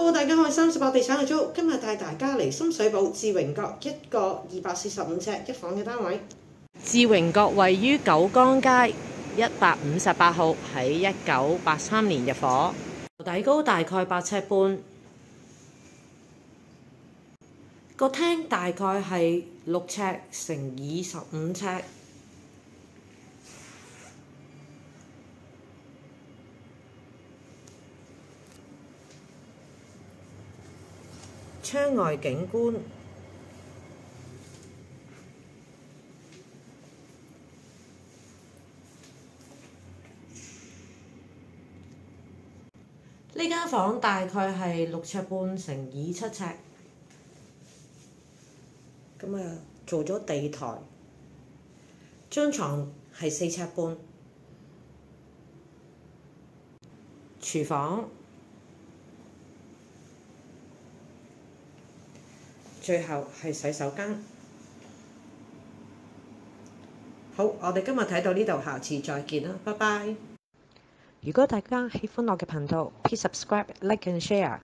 Hello， 大家好，38地產嘅租，今日帶大家嚟深水埗志榮閣一個245尺一房嘅單位。志榮閣位於九江街158號，喺1983年入伙，底高大概8尺半，個廳大概係6尺乘25尺。窗外景觀，呢間房大概係6尺半乘27尺，咁啊做咗地台，張床係4尺半，廚房。最後係洗手間。好，我哋今日睇到呢度，下次再見啦，拜拜。如果大家喜歡我嘅頻道，please subscribe、like and share。